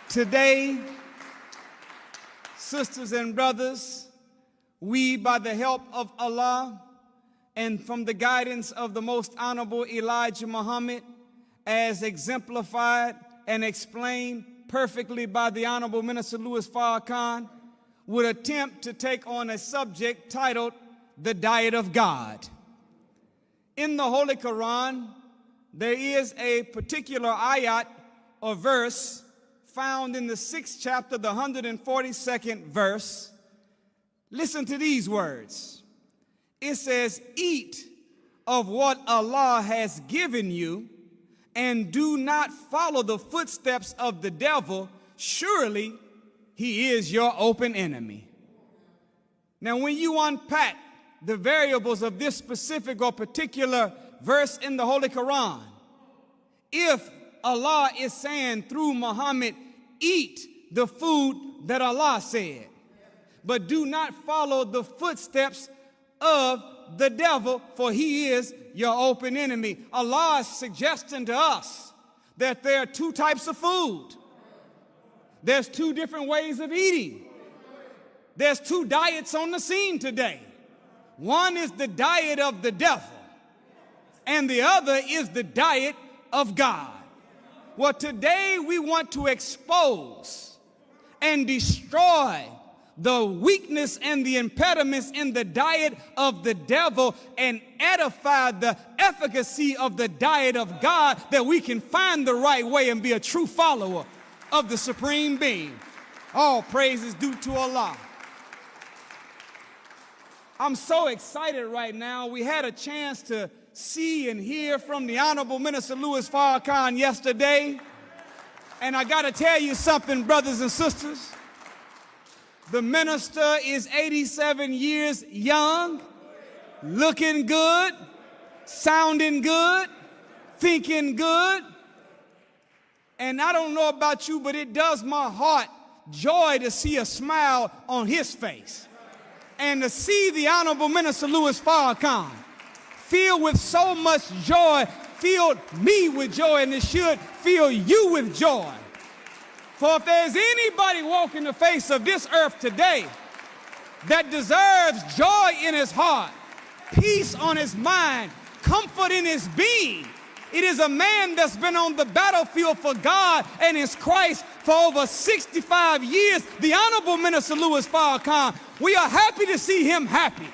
Today, sisters and brothers, we, by the help of Allah and from the guidance of the most honorable Elijah Muhammad, as exemplified and explained perfectly by the Honorable Minister Louis Farrakhan, would attempt to take on a subject titled The Diet of God. In the Holy Quran, there is a particular ayat or verse found in the 6th chapter, the 142nd verse. Listen to these words. It says, "Eat of what Allah has given you, and do not follow the footsteps of the devil. Surely he is your open enemy." Now, when you unpack the variables of this specific or particular verse in the Holy Quran, if Allah is saying through Muhammad, eat the food that Allah said, but do not follow the footsteps of the devil, for he is your open enemy. Allah is suggesting to us that there are two types of food. There's two different ways of eating. There's two diets on the scene today. One is the diet of the devil, and the other is the diet of God. Well, today we want to expose and destroy the weakness and the impediments in the diet of the devil and edify the efficacy of the diet of God, that we can find the right way and be a true follower of the Supreme Being. All praise is due to Allah. I'm so excited right now. We had a chance to see and hear from the Honorable Minister Louis Farrakhan yesterday. And I got to tell you something, brothers and sisters. The minister is 87 years young, looking good, sounding good, thinking good. And I don't know about you, but it does my heart joy to see a smile on his face. And to see the Honorable Minister Louis Farrakhan filled with so much joy, filled me with joy, and it should fill you with joy. For if there's anybody walking the face of this earth today that deserves joy in his heart, peace on his mind, comfort in his being, it is a man that's been on the battlefield for God and his Christ for over 65 years, the Honorable Minister Louis Farrakhan. We are happy to see him happy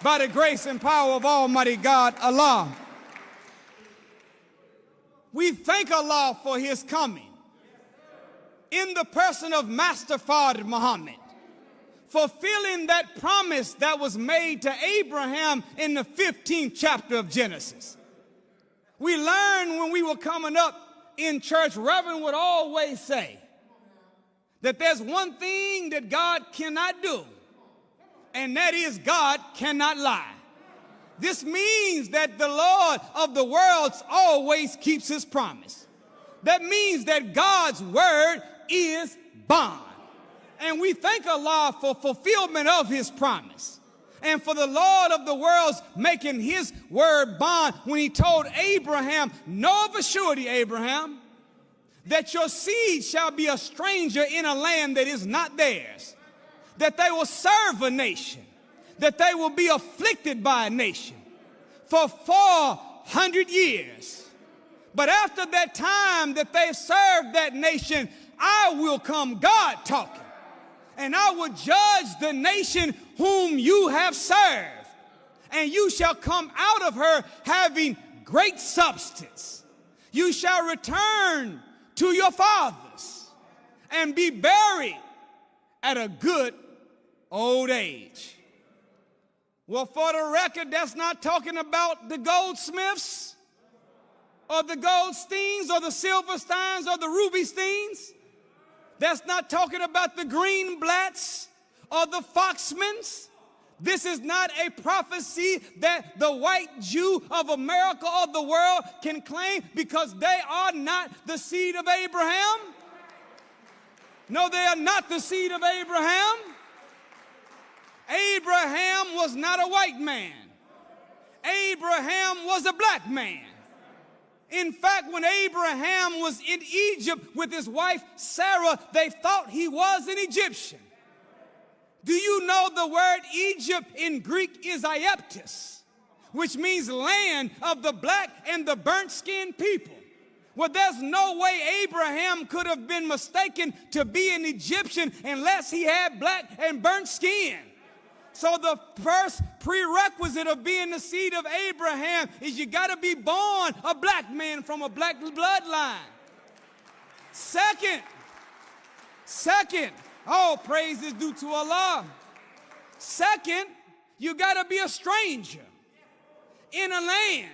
by the grace and power of Almighty God, Allah. We thank Allah for his coming in the person of Master Fard Muhammad, fulfilling that promise that was made to Abraham in the 15th chapter of Genesis. We learned when we were coming up in church, Reverend would always say that there's one thing that God cannot do, and that is God cannot lie. This means that the Lord of the worlds always keeps his promise. That means that God's word is bond. And we thank Allah for fulfillment of his promise, and for the Lord of the worlds making his word bond when he told Abraham, "Know of a surety, Abraham, that your seed shall be a stranger in a land that is not theirs, that they will serve a nation, that they will be afflicted by a nation for 400 years. But after that time that they've served that nation, I will come," God talking, "and I will judge the nation whom you have served, and you shall come out of her having great substance. You shall return to your fathers and be buried at a good old age." Well, for the record, that's not talking about the goldsmiths or the Goldsteins or the Silversteins or the Rubysteins. That's not talking about the Greenblatts or the Foxmans. This is not a prophecy that the white Jew of America or the world can claim, because they are not the seed of Abraham. No, they are not the seed of Abraham. Abraham was not a white man. Abraham was a black man. In fact, when Abraham was in Egypt with his wife Sarah, they thought he was an Egyptian. Do you know the word Egypt in Greek is Ieptis, which means land of the black and the burnt-skinned people? Well, there's no way Abraham could have been mistaken to be an Egyptian unless he had black and burnt skin. So the first prerequisite of being the seed of Abraham is you got to be born a black man from a black bloodline. Second, all praise is due to Allah. Second, you got to be a stranger in a land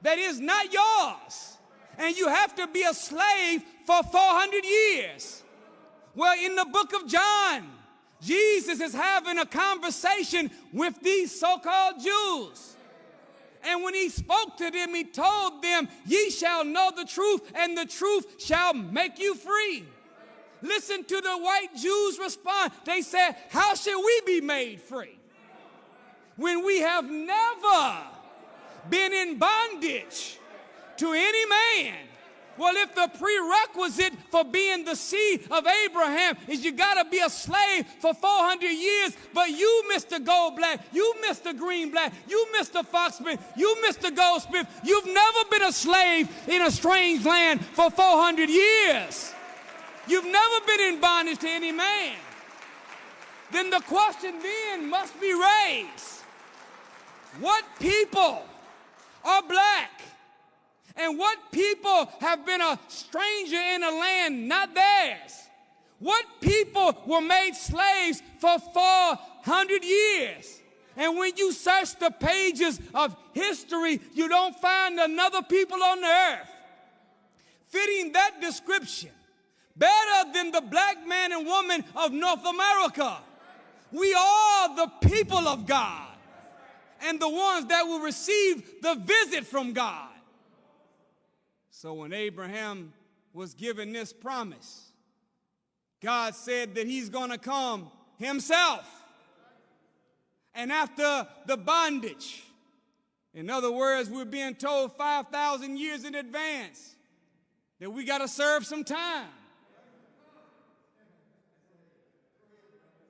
that is not yours. And you have to be a slave for 400 years. Well, in the book of John, Jesus is having a conversation with these so-called Jews. And when he spoke to them, he told them, ye shall know the truth, and the truth shall make you free. Listen to the white Jews respond. They said, how should we be made free when we have never been in bondage to any man? Well, if the prerequisite for being the seed of Abraham is you got to be a slave for 400 years, but you, Mr. Goldblack, you, Mr. Greenblack, you, Mr. Foxsmith, you, Mr. Goldsmith, you've never been a slave in a strange land for 400 years. You've never been in bondage to any man. Then the question then must be raised. What people are black? And what people have been a stranger in a land not theirs? What people were made slaves for 400 years? And when you search the pages of history, you don't find another people on the earth fitting that description better than the black man and woman of North America. We are the people of God and the ones that will receive the visit from God. So when Abraham was given this promise, God said that he's going to come himself. And after the bondage, in other words, we're being told 5,000 years in advance that we got to serve some time.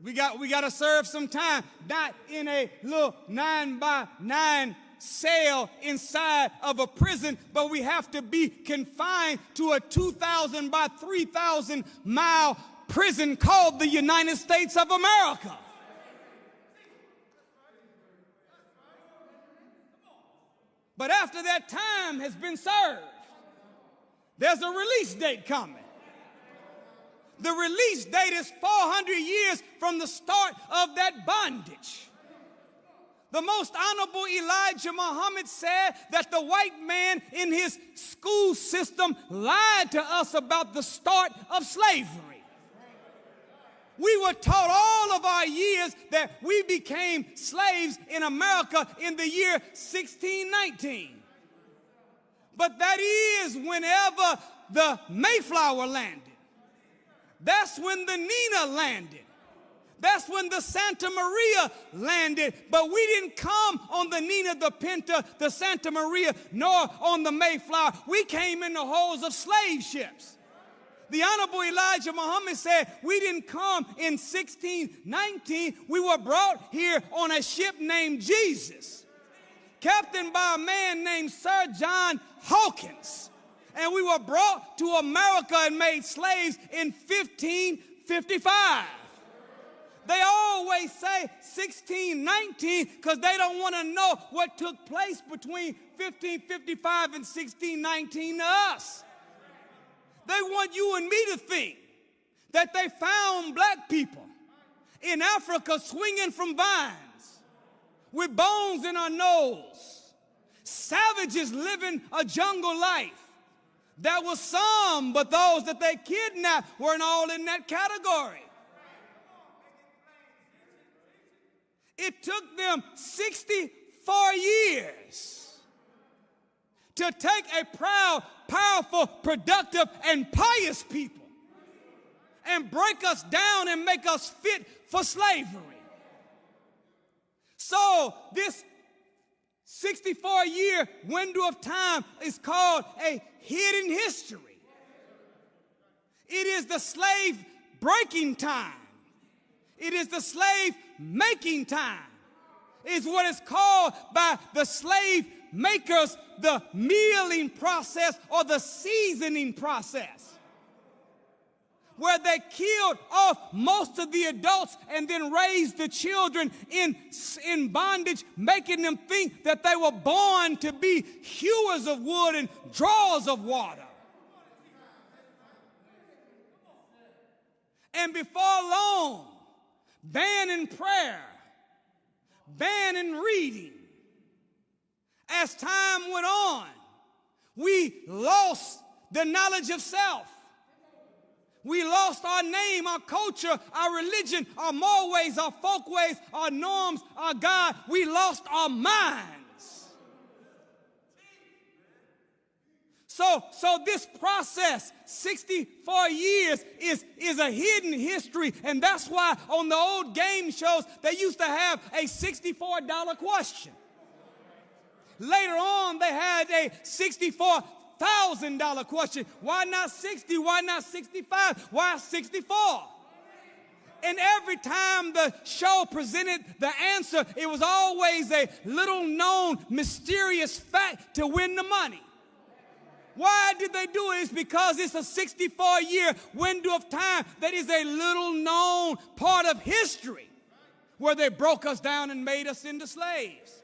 We got to serve some time, not in a little 9-by-9 cell inside of a prison, but we have to be confined to a 2,000 by 3,000 mile prison called the United States of America. But after that time has been served, there's a release date coming. The release date is 400 years from the start of that bondage. The most honorable Elijah Muhammad said that the white man in his school system lied to us about the start of slavery. We were taught all of our years that we became slaves in America in the year 1619. But that is whenever the Mayflower landed. That's when the Nina landed. That's when the Santa Maria landed. But we didn't come on the Nina, the Pinta, the Santa Maria, nor on the Mayflower. We came in the hulls of slave ships. The Honorable Elijah Muhammad said we didn't come in 1619. We were brought here on a ship named Jesus, captained by a man named Sir John Hawkins. And we were brought to America and made slaves in 1555. They always say 1619 because they don't want to know what took place between 1555 and 1619 to us. They want you and me to think that they found black people in Africa swinging from vines with bones in our nose, savages living a jungle life. There was some, but those that they kidnapped weren't all in that category. It took them 64 years to take a proud, powerful, productive, and pious people and break us down and make us fit for slavery. So this 64-year window of time is called a hidden history. It is the slave breaking time. It is the slave making time. It's what is called by the slave makers the milling process or the seasoning process, where they killed off most of the adults and then raised the children in bondage, making them think that they were born to be hewers of wood and drawers of water. And before long, banning prayer, banning reading. As time went on, we lost the knowledge of self. We lost our name, our culture, our religion, our moral ways, our folkways, our norms, our God. We lost our minds. So this process, 64 years, is a hidden history, and that's why on the old game shows they used to have a $64 question. Later on, they had a $64,000 question. Why not 60? Why not 65? Why 64? And every time the show presented the answer, it was always a little-known, mysterious fact to win the money. Why did they do it? It's because it's a 64-year window of time that is a little-known part of history where they broke us down and made us into slaves.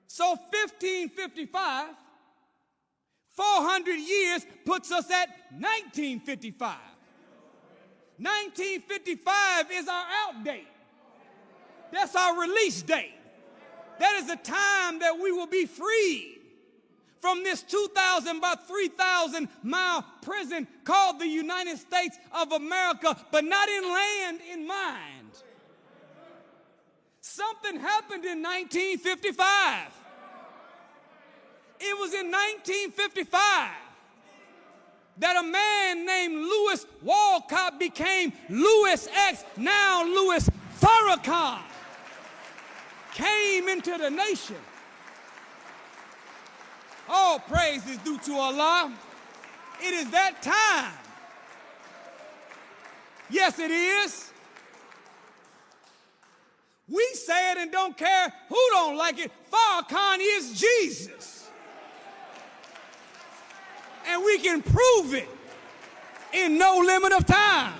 So 1555, 400 years puts us at 1955. 1955 is our out date. That's our release date. That is the time that we will be freed from this 2,000 by 3,000 mile prison called the United States of America, but not in land, in mind. Something happened in 1955. It was in 1955 that a man named Louis Walcott became Louis X, now Louis Farrakhan, came into the nation. All praise is due to Allah. It is that time. Yes, it is. We say it and don't care who don't like it. Farrakhan is Jesus. And we can prove it in no limit of time.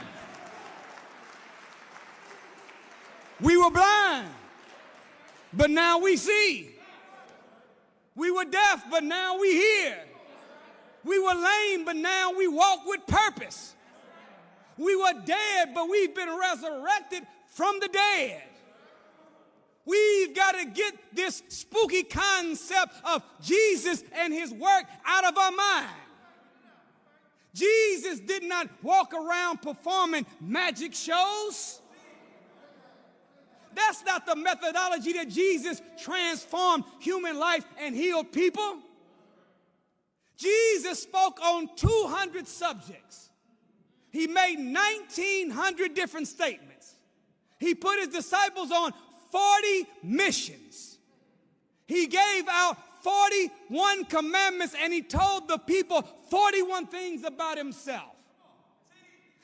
We were blind, but now we see. We were deaf, but now we hear. We were lame, but now we walk with purpose. We were dead, but we've been resurrected from the dead. We've got to get this spooky concept of Jesus and his work out of our mind. Jesus did not walk around performing magic shows. That's not the methodology that Jesus transformed human life and healed people. Jesus spoke on 200 subjects. He made 1,900 different statements. He put his disciples on 40 missions. He gave out 41 commandments, and he told the people 41 things about himself.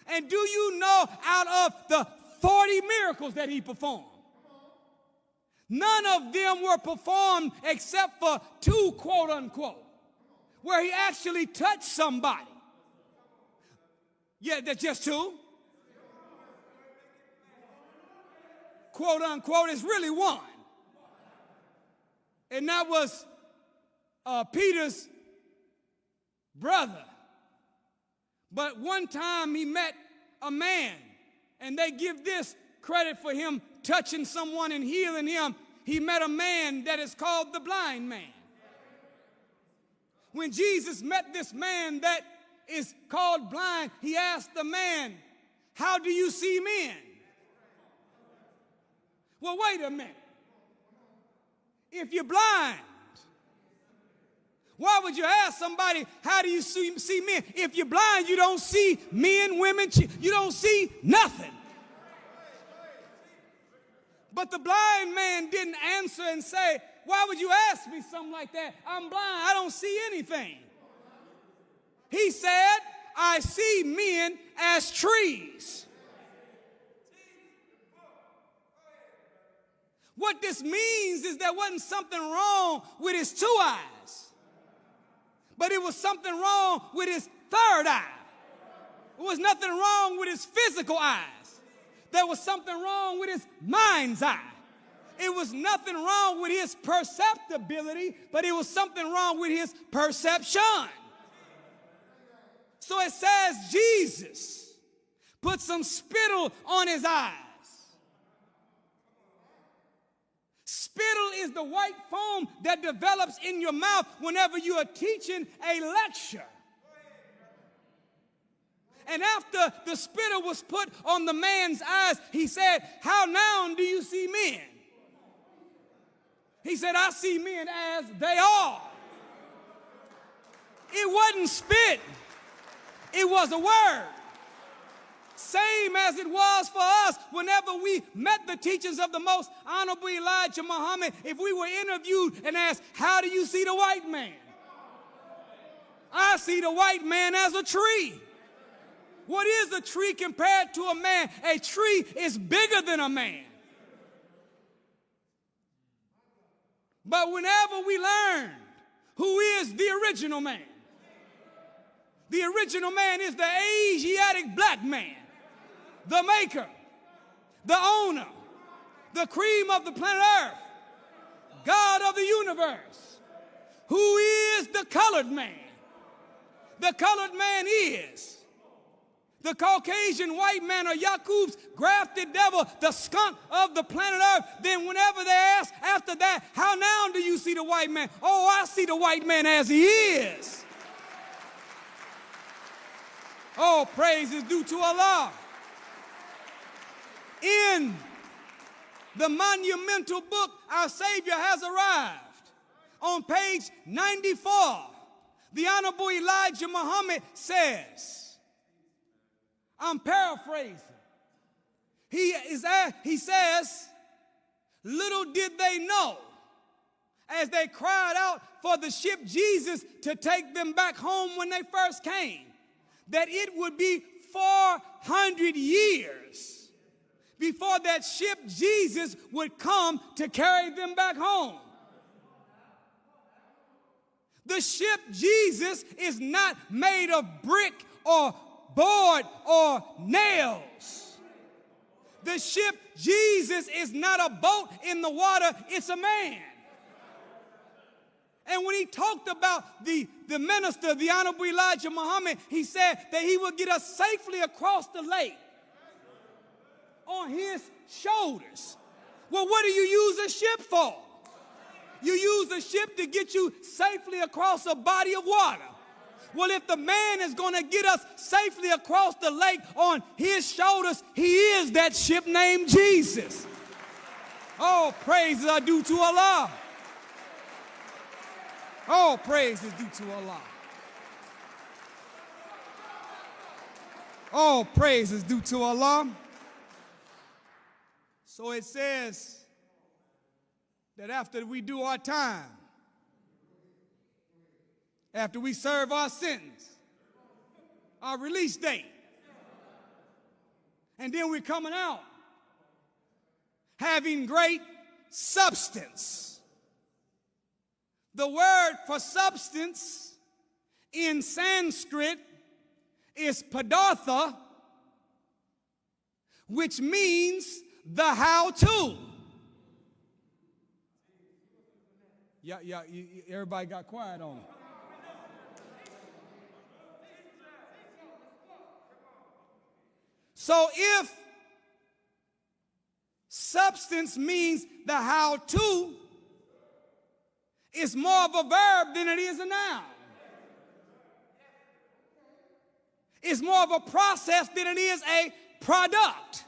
And do you know, out of the 40 miracles that he performed, none of them were performed except for 2, quote unquote, where he actually touched somebody. Yeah, that's just 2. Quote unquote, is really 1. And that was Peter's brother. But one time he met a man, and they give this credit for him touching someone and healing him. He met a man that is called the blind man. When Jesus met this man that is called blind, he asked the man, "How do you see men?" Well, wait a minute. If you're blind, why would you ask somebody, how do you see men? If you're blind, you don't see men, women, you don't see nothing. But the blind man didn't answer and say, why would you ask me something like that? I'm blind. I don't see anything. He said, I see men as trees. What this means is there wasn't something wrong with his two eyes, but it was something wrong with his third eye. There was nothing wrong with his physical eyes. There was something wrong with his mind's eye. It was nothing wrong with his perceptibility, but it was something wrong with his perception. So it says Jesus put some spittle on his eyes. Spittle is the white foam that develops in your mouth whenever you are teaching a lecture. And after the spittle was put on the man's eyes, he said, how now do you see men? He said, I see men as they are. It wasn't spit. It was a word. Same as it was for us whenever we met the teachings of the most honorable Elijah Muhammad. If we were interviewed and asked, how do you see the white man? I see the white man as a tree. What is a tree compared to a man? A tree is bigger than a man. But whenever we learn who is the original man, the original man is the Asiatic black man, the maker, the owner, the cream of the planet Earth, God of the universe, who is the colored man. The colored man is the Caucasian white man, or Yakub's grafted devil, the skunk of the planet Earth. Then whenever they ask after that, how now do you see the white man? Oh, I see the white man as he is. Oh, praise is due to Allah. In the monumental book, our Savior has arrived. On page 94, the Honorable Elijah Muhammad says, I'm paraphrasing. He says, little did they know, as they cried out for the ship Jesus to take them back home when they first came, that it would be 400 years before that ship Jesus would come to carry them back home. The ship Jesus is not made of brick or board or nails. The ship Jesus is not a boat in the water, it's a man. And when he talked about the minister, the Honorable Elijah Muhammad, he said that he would get us safely across the lake on his shoulders. Well, what do you use a ship for? You use a ship to get you safely across a body of water. Well, if the man is going to get us safely across the lake on his shoulders, he is that ship named Jesus. Oh, praises are due to Allah. All praise is due to Allah. All praise is due to Allah. So it says that after we do our time, after we serve our sentence, our release date, and then we're coming out having great substance. The word for substance in Sanskrit is padartha, which means the how-to. Everybody got quiet on it. So if substance means the how-to, it's more of a verb than it is a noun. It's more of a process than it is a product.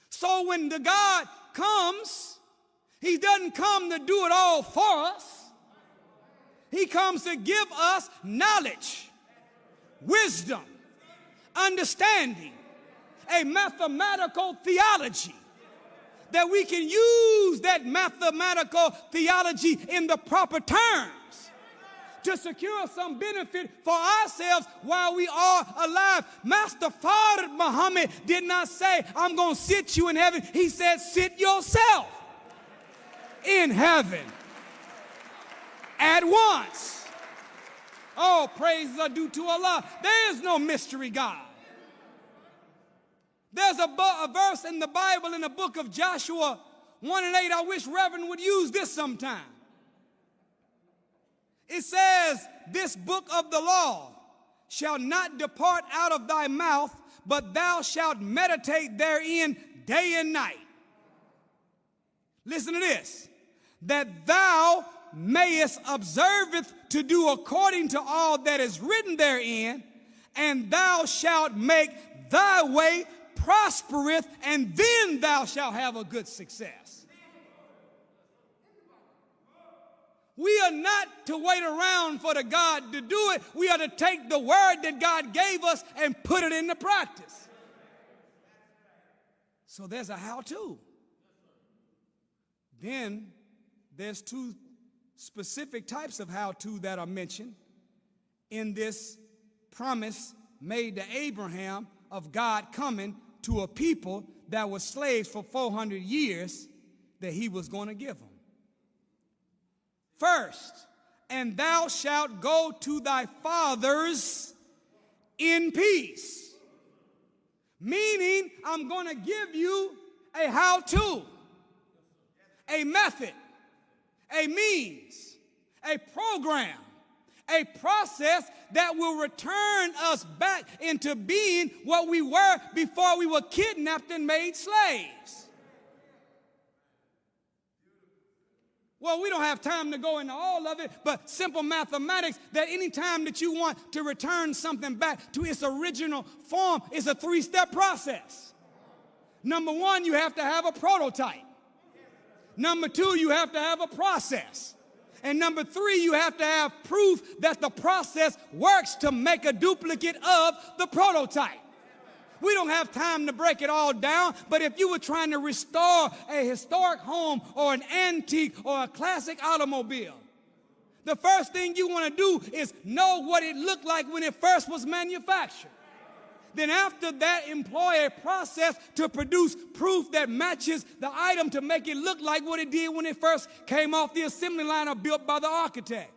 So when the God comes, he doesn't come to do it all for us. He comes to give us knowledge, wisdom, understanding, a mathematical theology that we can use that mathematical theology in the proper terms to secure some benefit for ourselves while we are alive. Master Fard Muhammad did not say, I'm going to sit you in heaven. He said, sit yourself in heaven at once. Oh, praises are due to Allah. There is no mystery God. There's a verse in the Bible in the book of Joshua 1:8. I wish Reverend would use this sometime. It says, this book of the law shall not depart out of thy mouth, but thou shalt meditate therein day and night. Listen to this. That thou mayest observe it to do according to all that is written therein, and thou shalt make thy way prospereth, and then thou shalt have a good success. We are not to wait around for the God to do it. We are to take the word that God gave us and put it into practice. So there's a how-to. Then there's two specific types of how-to that are mentioned in this promise made to Abraham of God coming to a people that were slaves for 400 years that he was going to give them. First, and thou shalt go to thy fathers in peace. Meaning, I'm going to give you a how-to, a method, a means, a program, a process that will return us back into being what we were before we were kidnapped and made slaves. Well, we don't have time to go into all of it, but simple mathematics, that any time that you want to return something back to its original form is a three-step process. Number one, you have to have a prototype. Number two, you have to have a process. And number three, you have to have proof that the process works to make a duplicate of the prototype. We don't have time to break it all down, but if you were trying to restore a historic home or an antique or a classic automobile, the first thing you want to do is know what it looked like when it first was manufactured. Then after that, employ a process to produce proof that matches the item to make it look like what it did when it first came off the assembly line or built by the architect.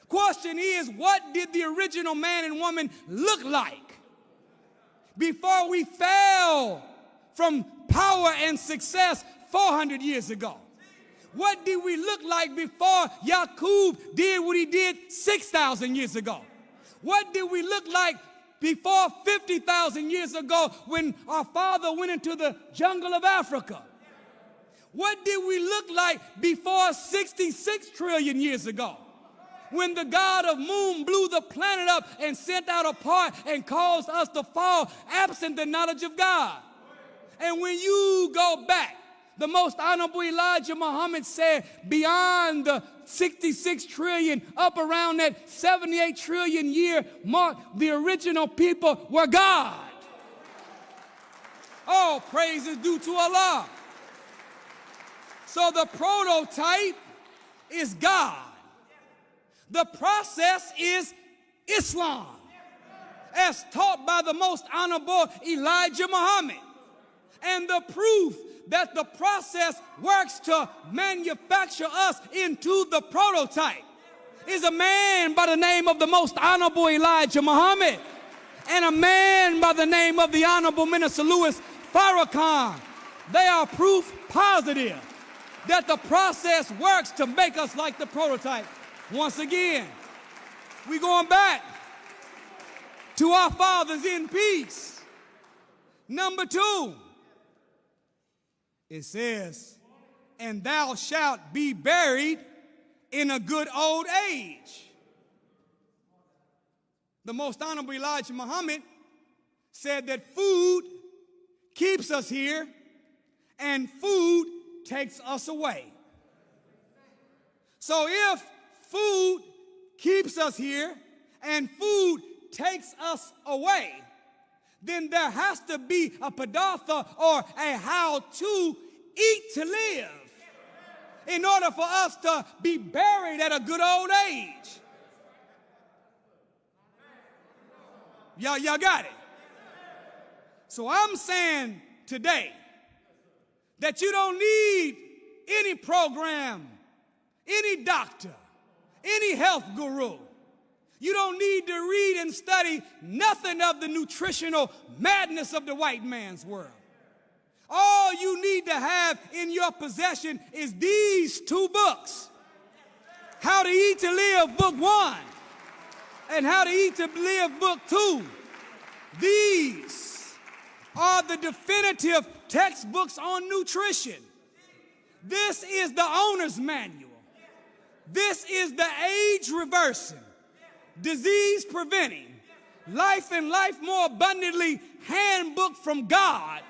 Question is, what did the original man and woman look like before we fell from power and success 400 years ago? What did we look like before Yaqub did what he did 6,000 years ago? What did we look like before 50,000 years ago when our father went into the jungle of Africa? What did we look like before 66 trillion years ago when the god of moon blew the planet up and sent out a part and caused us to fall absent the knowledge of God? And when you go back, the most honorable Elijah Muhammad said beyond the 66 trillion, up around that 78 trillion year mark, the original people were God. All praise is due to Allah. So the prototype is God. The process is Islam, as taught by the most honorable Elijah Muhammad. And the proof that the process works to manufacture us into the prototype is a man by the name of the most honorable Elijah Muhammad and a man by the name of the Honorable Minister Louis Farrakhan. They are proof positive that the process works to make us like the prototype. Once again, we're going back to our fathers in peace. Number two, it says, and thou shalt be buried in a good old age. The most honorable Elijah Muhammad said that food keeps us here and food takes us away. So if food keeps us here and food takes us away, then there has to be a padatha or a how-to eat to live in order for us to be buried at a good old age. Y'all got it? So I'm saying today that you don't need any program, any doctor, any health guru. You don't need to read and study nothing of the nutritional madness of the white man's world. All you need to have in your possession is these two books. How to Eat to Live, Book 1, and How to Eat to Live, Book 2. These are the definitive textbooks on nutrition. This is the owner's manual. This is the age-reversing, disease-preventing, life and life more abundantly handbook from God,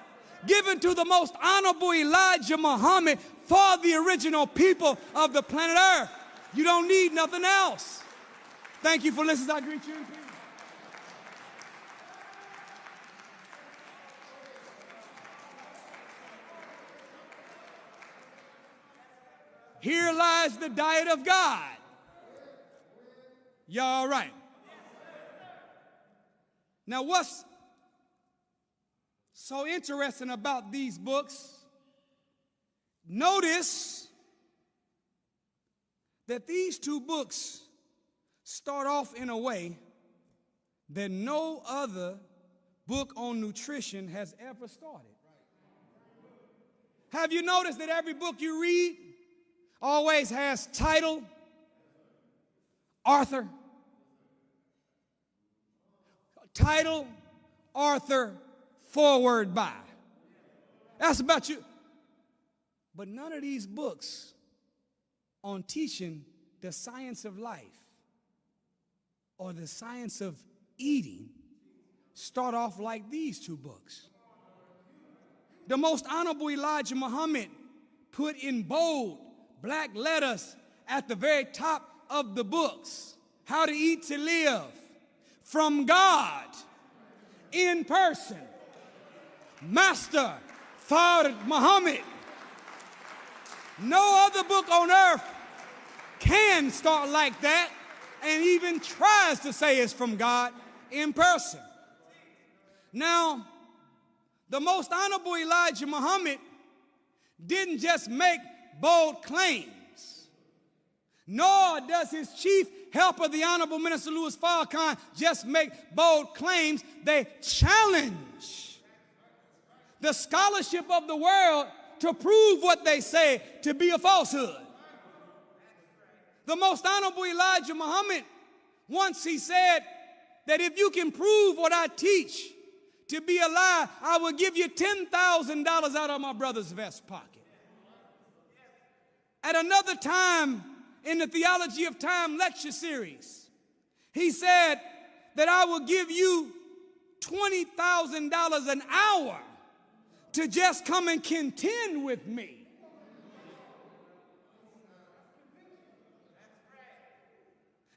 given to the most honorable Elijah Muhammad for the original people of the planet Earth. You don't need nothing else. Thank you for listening. I greet you in peace. Here lies the diet of God. Y'all all right? Now, what's so interesting about these books? Notice that these two books start off in a way that no other book on nutrition has ever started. Have you noticed that every book you read always has title, author, foreword by. That's about you. But none of these books on teaching the science of life or the science of eating start off like these two books. The most honorable Elijah Muhammad put in bold black letters at the very top of the books, How to Eat to Live, from God, in person, Master Fard Muhammad. No other book on earth can start like that and even tries to say it's from God in person. Now, the most honorable Elijah Muhammad didn't just make bold claims, nor does his chief helper, the Honorable Minister Louis Farrakhan, just make bold claims. They challenge the scholarship of the world to prove what they say to be a falsehood. The most honorable Elijah Muhammad, once he said that if you can prove what I teach to be a lie, I will give you $10,000 out of my brother's vest pocket. At another time in the Theology of Time lecture series, he said that I will give you $20,000 an hour to just come and contend with me.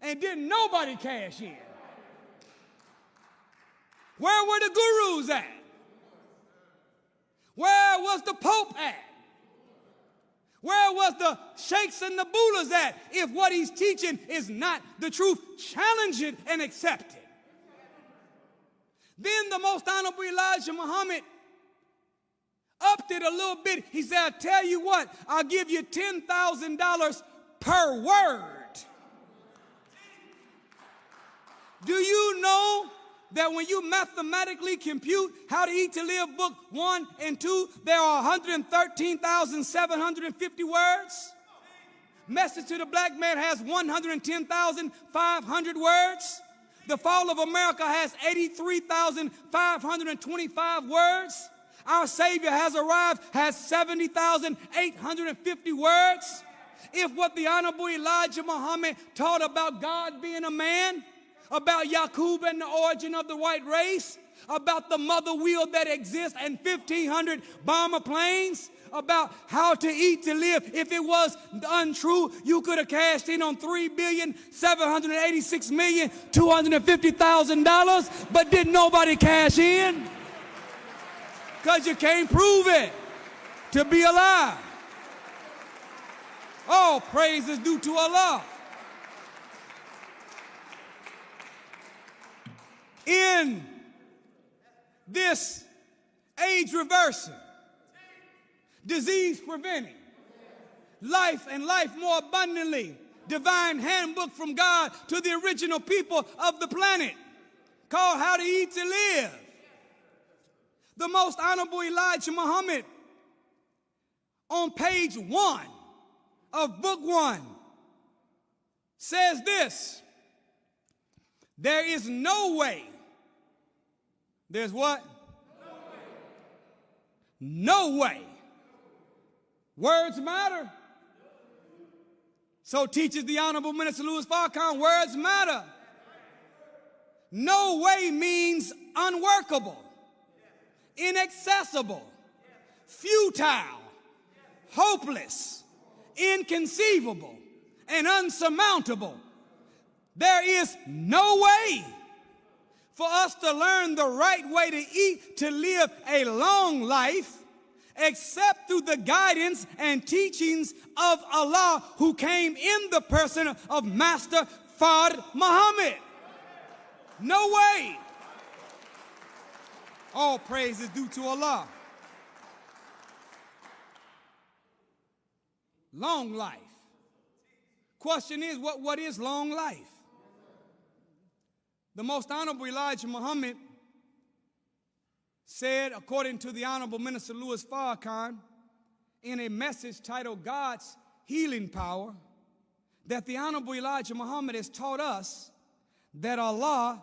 And didn't nobody cash in. Where were the gurus at? Where was the Pope at? Where was the sheikhs and the bullahs at if what he's teaching is not the truth? Challenge it and accept it. Then the most honorable Elijah Muhammad upped it a little bit. He said, I tell you what, I'll give you $10,000 per word. Do you know that when you mathematically compute How to Eat to Live Book 1 and 2, there are 113,750 words? Message to the Black Man has 110,500 words. The Fall of America has 83,525 words. Our Savior has arrived has 70,850 words. If what the Honorable Elijah Muhammad taught about God being a man, about Yaqub and the origin of the white race, about the mother wheel that exists and 1,500 bomber planes, about how to eat to live. If it was untrue, you could have cashed in on $3,786,250,000, but didn't nobody cash in? Because you can't prove it. to be alive. All praise is due to Allah. In this age reversing, disease preventing, life and life more abundantly, divine handbook from God to the original people of the planet called How to Eat to Live. The most honorable Elijah Muhammad on page 1 of book 1 says this: there is no way. There's what? No way. Words matter. So teaches the Honorable Minister Louis Farrakhan, words matter. No way means unworkable, inaccessible, futile, hopeless, inconceivable, and unsurmountable. There is no way for us to learn the right way to eat to live a long life except through the guidance and teachings of Allah, who came in the person of Master Fard Muhammad. No way. All praise is due to Allah. Long life. Question is, what is long life? The most honorable Elijah Muhammad said, according to the Honorable Minister Louis Farrakhan, in a message titled God's Healing Power, that the Honorable Elijah Muhammad has taught us that Allah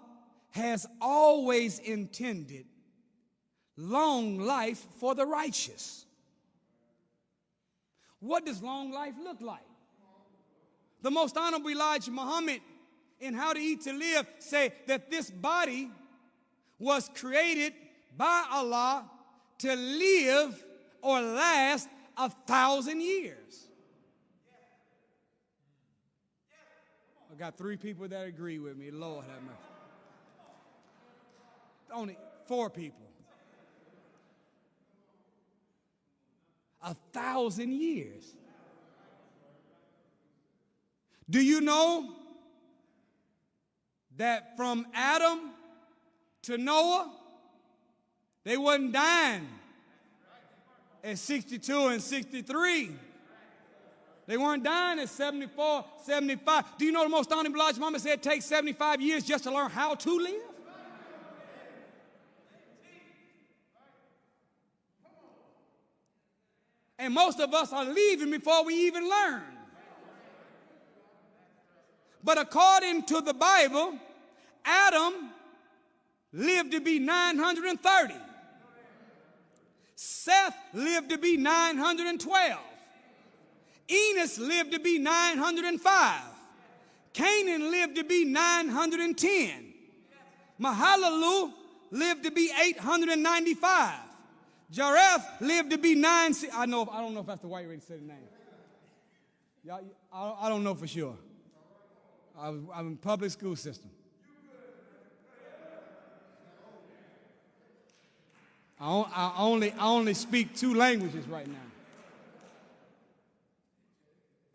has always intended long life for the righteous. What does long life look like? The most honorable Elijah Muhammad in How to Eat to Live say that this body was created by Allah to live or last 1,000 years. I got 3 people that agree with me. Lord have mercy. Only 4 people. 1,000 years. Do you know that from Adam to Noah, they wasn't dying at 62 and 63. They weren't dying at 74, 75. Do you know the most honorable Elijah Muhammad said it takes 75 years just to learn how to live? And most of us are leaving before we even learn. But according to the Bible, Adam lived to be 930. Seth lived to be 912. Enos lived to be 905. Canaan lived to be 910. Mahalalel lived to be 895. Jareth lived to be 9. I don't know if that's the white way to say the name. I don't know for sure. I'm in public school system. I only speak 2 languages right now.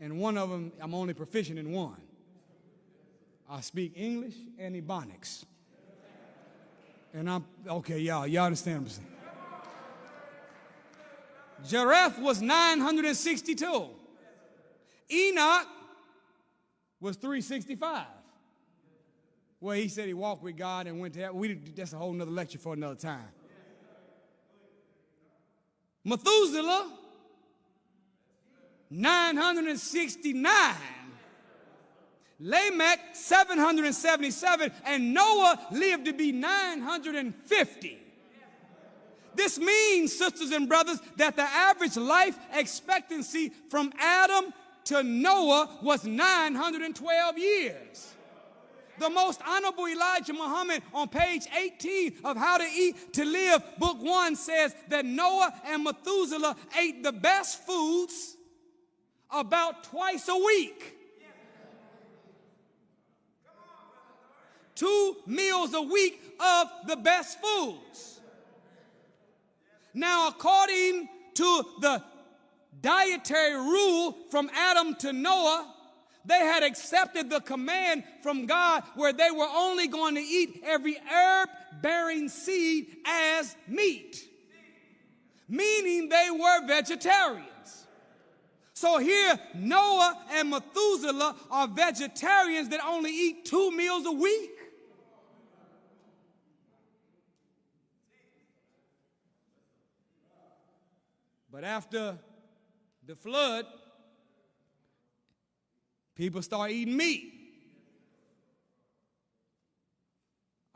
And one of them, I'm only proficient in one. I speak English and Ebonics. And y'all understand what I'm saying. Jareth was 962. Enoch was 365. Well, he said he walked with God and went to heaven. That's a whole nother lecture for another time. Methuselah, 969. Lamech, 777. And Noah lived to be 950. This means, sisters and brothers, that the average life expectancy from Adam to Noah was 912 years. The most honorable Elijah Muhammad on page 18 of How to Eat to Live, book 1, says that Noah and Methuselah ate the best foods about twice a week. 2 meals a week of the best foods. Now, according to the dietary rule from Adam to Noah, they had accepted the command from God where they were only going to eat every herb-bearing seed as meat, meaning they were vegetarians. So here, Noah and Methuselah are vegetarians that only eat 2 meals a week. But after the flood, people start eating meat.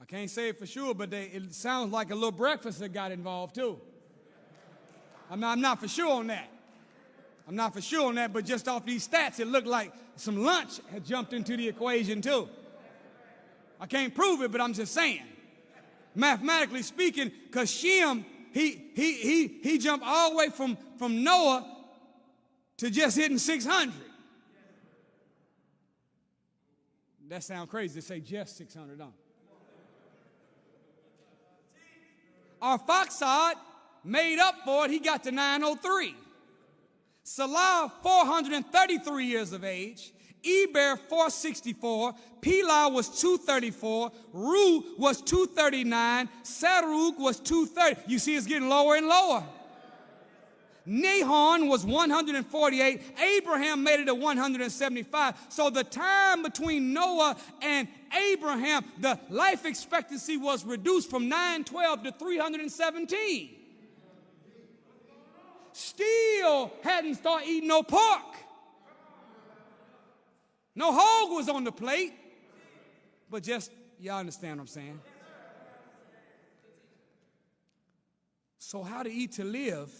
I can't say it for sure, but it sounds like a little breakfast that got involved too. I'm not for sure on that. I'm not for sure on that, but just off these stats, it looked like some lunch had jumped into the equation too. I can't prove it, but I'm just saying. Mathematically speaking, because Shem, he jumped all the way from Noah to just hitting 600. That sounds crazy to say just 600, don't it? Arphaxad made up for it. He got to 903. Salah, 433 years of age. Eber, 464. Pilah was 234. Ru was 239. Sarug was 230. You see it's getting lower and lower. Nahon was 148. Abraham made it to 175. So the time between Noah and Abraham, the life expectancy was reduced from 912 to 317. Still hadn't started eating no pork. No hog was on the plate. But just, y'all understand what I'm saying? So how to eat to live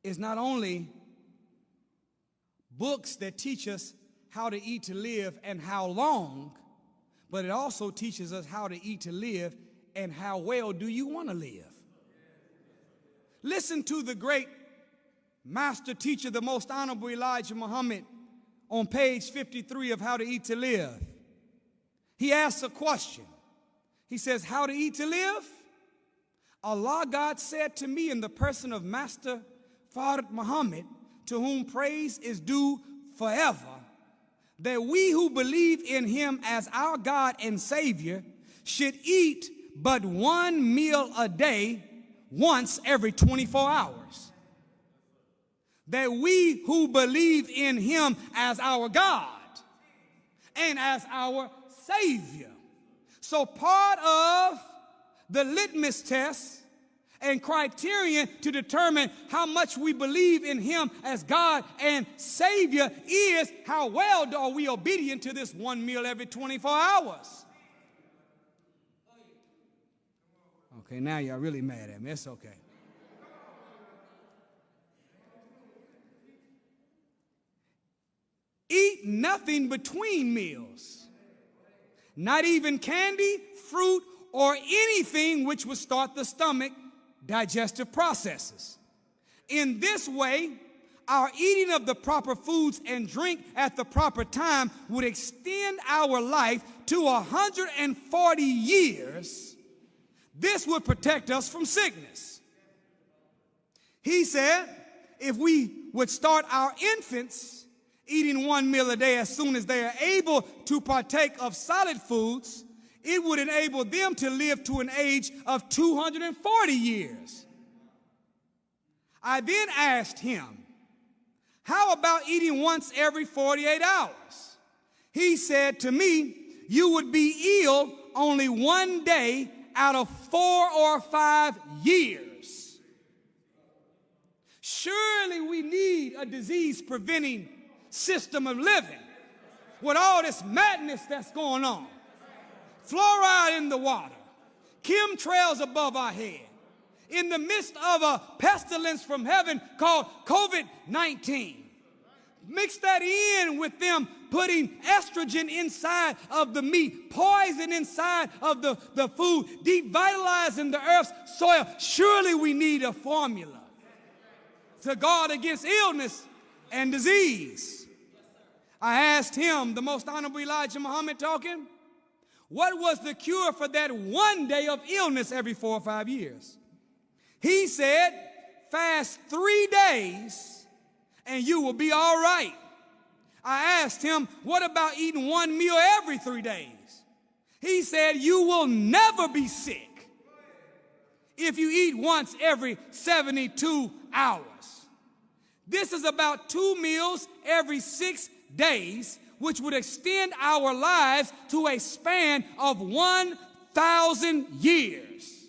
is not only books that teach us how to eat to live and how long, but it also teaches us how to eat to live and how well do you want to live. Listen to the great master teacher, the most honorable Elijah Muhammad, on page 53 of How to Eat to Live. He asks a question. He says, how to eat to live? Allah God said to me in the person of Master Fard Muhammad, to whom praise is due forever, that we who believe in him as our God and Savior should eat but one meal a day, once every 24 hours. That we who believe in him as our God and as our Savior. So part of the litmus test and criterion to determine how much we believe in him as God and Savior is how well are we obedient to this one meal every 24 hours. Okay, now y'all really mad at me. It's okay. Eat nothing between meals, not even candy, fruit, or anything which would start the stomach digestive processes. In this way, our eating of the proper foods and drink at the proper time would extend our life to 140 years. This would protect us from sickness. He said, if we would start our infants eating one meal a day as soon as they are able to partake of solid foods, it would enable them to live to an age of 240 years. I then asked him, how about eating once every 48 hours? He said to me, you would be ill only one day out of 4 or 5 years. Surely we need a disease-preventing system of living with all this madness that's going on. Fluoride in the water, chemtrails above our head, in the midst of a pestilence from heaven called COVID-19. Mix that in with them putting estrogen inside of the meat, poison inside of the food, devitalizing the earth's soil. Surely we need a formula to guard against illness and disease. I asked him, the most honorable Elijah Muhammad talking, what was the cure for that one day of illness every 4 or 5 years? He said, fast 3 days and you will be all right. I asked him, what about eating one meal every 3 days? He said, you will never be sick if you eat once every 72 hours. This is about 2 meals every 6 days, which would extend our lives to a span of 1,000 years.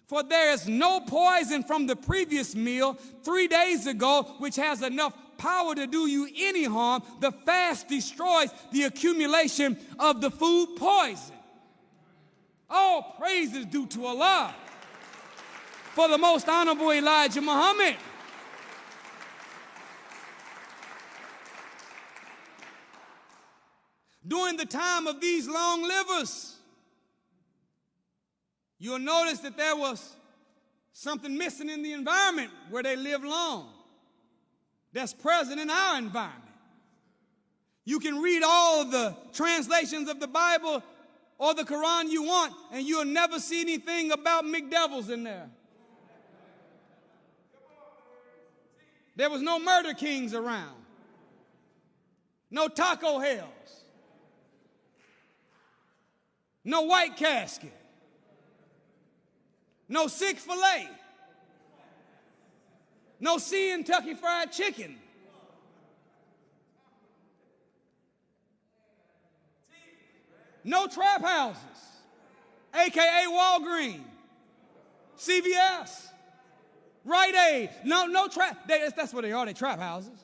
For there is no poison from the previous meal 3 days ago, which has enough power to do you any harm. The fast destroys the accumulation of the food poison. All praise is due to Allah for the most honorable Elijah Muhammad. During the time of these long livers, you'll notice that there was something missing in the environment where they live long that's present in our environment. You can read all of the translations of the Bible or the Quran you want, and you'll never see anything about McDevils in there. There was no murder kings around, no taco hells, no white casket, no sick filet, no Kentucky Fried Chicken. No trap houses, AKA Walgreens, CVS, Rite Aid. No trap. That's what they are, they trap houses.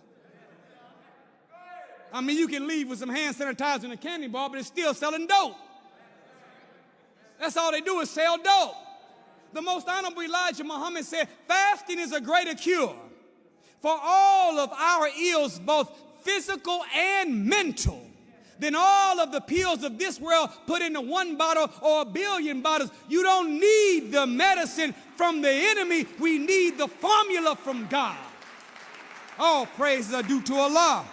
I mean, you can leave with some hand sanitizer and a candy bar, but it's still selling dope. That's all they do is sell dope. The most honorable Elijah Muhammad said, fasting is a greater cure for all of our ills, both physical and mental, than all of the pills of this world put into 1 bottle or 1 billion bottles. You don't need the medicine from the enemy. We need the formula from God. All praises are due to Allah.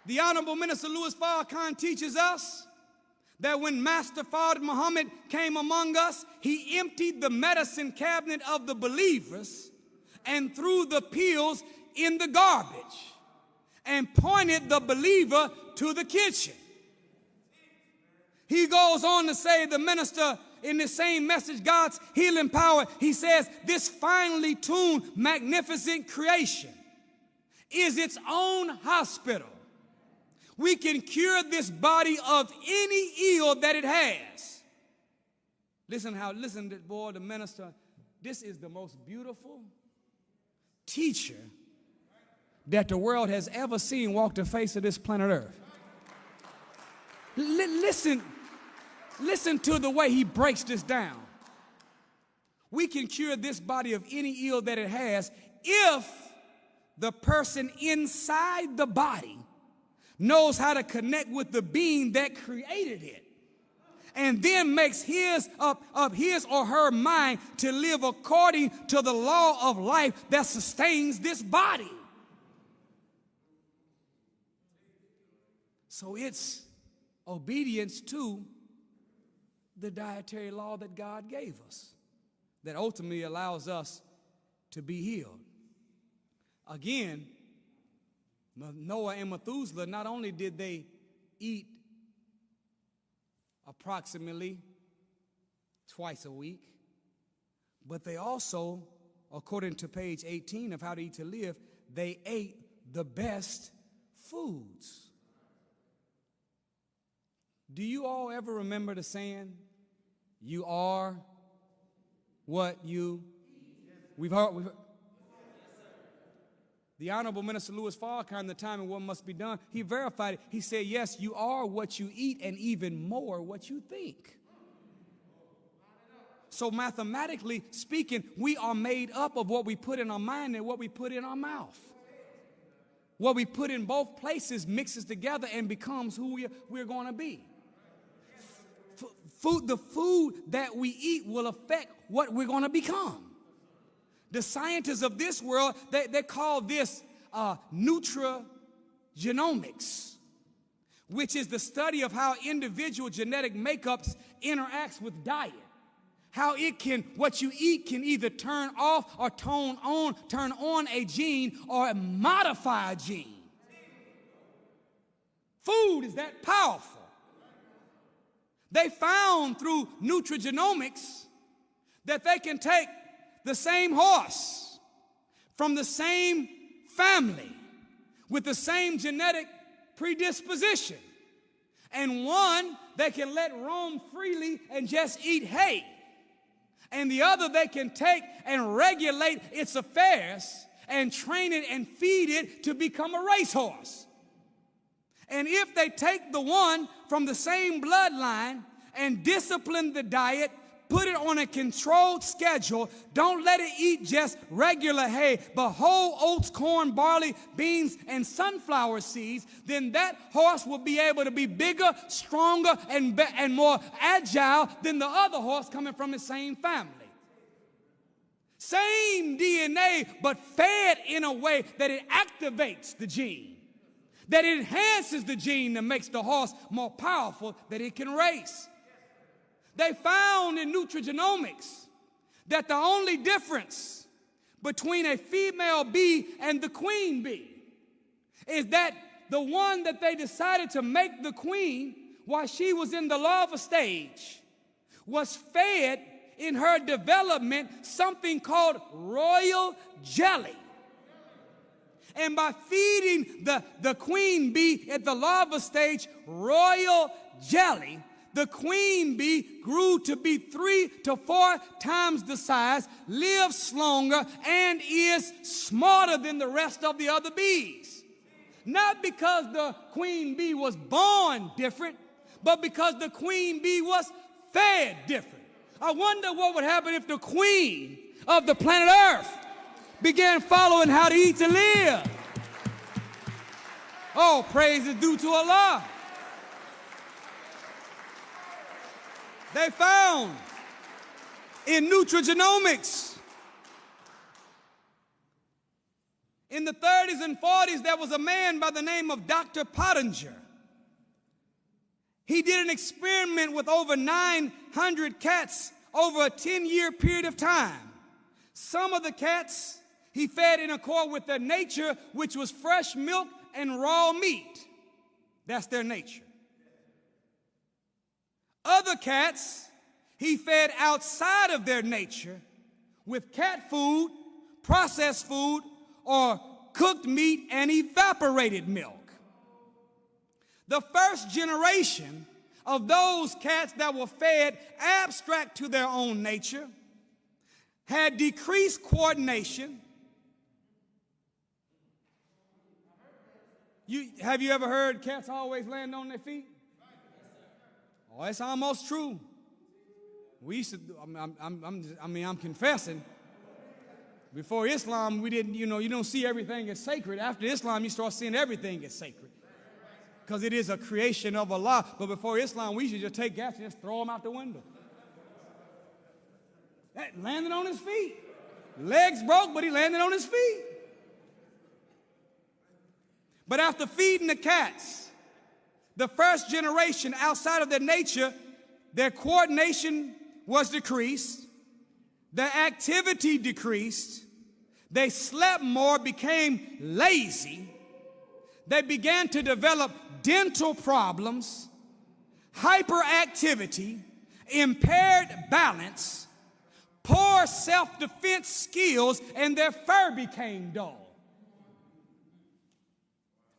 The Honorable Minister Louis Farrakhan teaches us that when Master Fard Muhammad came among us, he emptied the medicine cabinet of the believers and threw the pills in the garbage and pointed the believer to the kitchen. He goes on to say, the minister in the same message, God's healing power, he says, this finely tuned, magnificent creation is its own hospital. We can cure this body of any ill that it has. Listen to boy, the minister, this is the most beautiful teacher that the world has ever seen walk the face of this planet Earth. Listen to the way he breaks this down. We can cure this body of any ill that it has if the person inside the body knows how to connect with the being that created it, and then makes his or her mind to live according to the law of life that sustains this body. So it's obedience to the dietary law that God gave us that ultimately allows us to be healed. Again, Noah and Methuselah, not only did they eat approximately twice a week, but they also, according to page 18 of How to Eat to Live, they ate the best foods. Do you all ever remember the saying, you are what you eat? We've heard. The Honorable Minister Louis Farrakhan, the time and what must be done, he verified it. He said, yes, you are what you eat and even more what you think. So mathematically speaking, we are made up of what we put in our mind and what we put in our mouth. What we put in both places mixes together and becomes who we're going to be. The food that we eat will affect what we're going to become. The scientists of this world, they call this nutrigenomics, which is the study of how individual genetic makeups interacts with diet, how what you eat can either turn off or turn on a gene or modify a gene. Food is that powerful. They found through nutrigenomics that they can take the same horse from the same family with the same genetic predisposition, and one they can let roam freely and just eat hay, and the other they can take and regulate its affairs and train it and feed it to become a racehorse. And if they take the one from the same bloodline and discipline the diet, put it on a controlled schedule, don't let it eat just regular hay, but whole oats, corn, barley, beans, and sunflower seeds, then that horse will be able to be bigger, stronger, and more agile than the other horse coming from the same family. Same DNA, but fed in a way that it activates the gene, that it enhances the gene that makes the horse more powerful, that it can race. They found in nutrigenomics that the only difference between a female bee and the queen bee is that the one that they decided to make the queen while she was in the larva stage was fed in her development something called royal jelly. And by feeding the queen bee at the larva stage royal jelly, the queen bee grew to be 3 to 4 times the size, lives longer, and is smarter than the rest of the other bees. Not because the queen bee was born different, but because the queen bee was fed different. I wonder what would happen if the queen of the planet Earth began following how to eat to live. Oh, praise is due to Allah. They found in nutrigenomics in the 30s and 40s, there was a man by the name of Dr. Pottinger. He did an experiment with over 900 cats over a 10-year period of time. Some of the cats he fed in accord with their nature, which was fresh milk and raw meat. That's their nature. Other cats he fed outside of their nature with cat food, processed food, or cooked meat and evaporated milk. The first generation of those cats that were fed abstract to their own nature had decreased coordination. Have you ever heard cats always land on their feet? Oh, it's almost true. We used to, I'm confessing. Before Islam, we didn't, you don't see everything as sacred. After Islam, you start seeing everything as sacred. Because it is a creation of Allah. But before Islam, we used to just take cats and just throw them out the window. That landed on his feet. Legs broke, but he landed on his feet. But after feeding the cats, the first generation outside of their nature, their coordination was decreased, their activity decreased, they slept more, became lazy, they began to develop dental problems, hyperactivity, impaired balance, poor self-defense skills, and their fur became dull.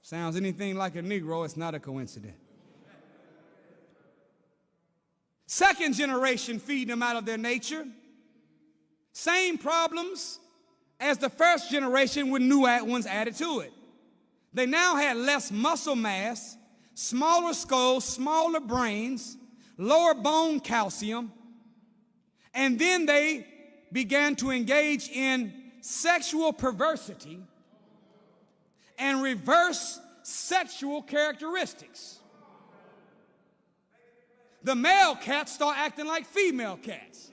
Sounds anything like a Negro, it's not a coincidence. Second generation feeding them out of their nature. Same problems as the first generation with new ones added to it. They now had less muscle mass, smaller skulls, smaller brains, lower bone calcium, and then they began to engage in sexual perversity and reverse sexual characteristics. The male cats start acting like female cats.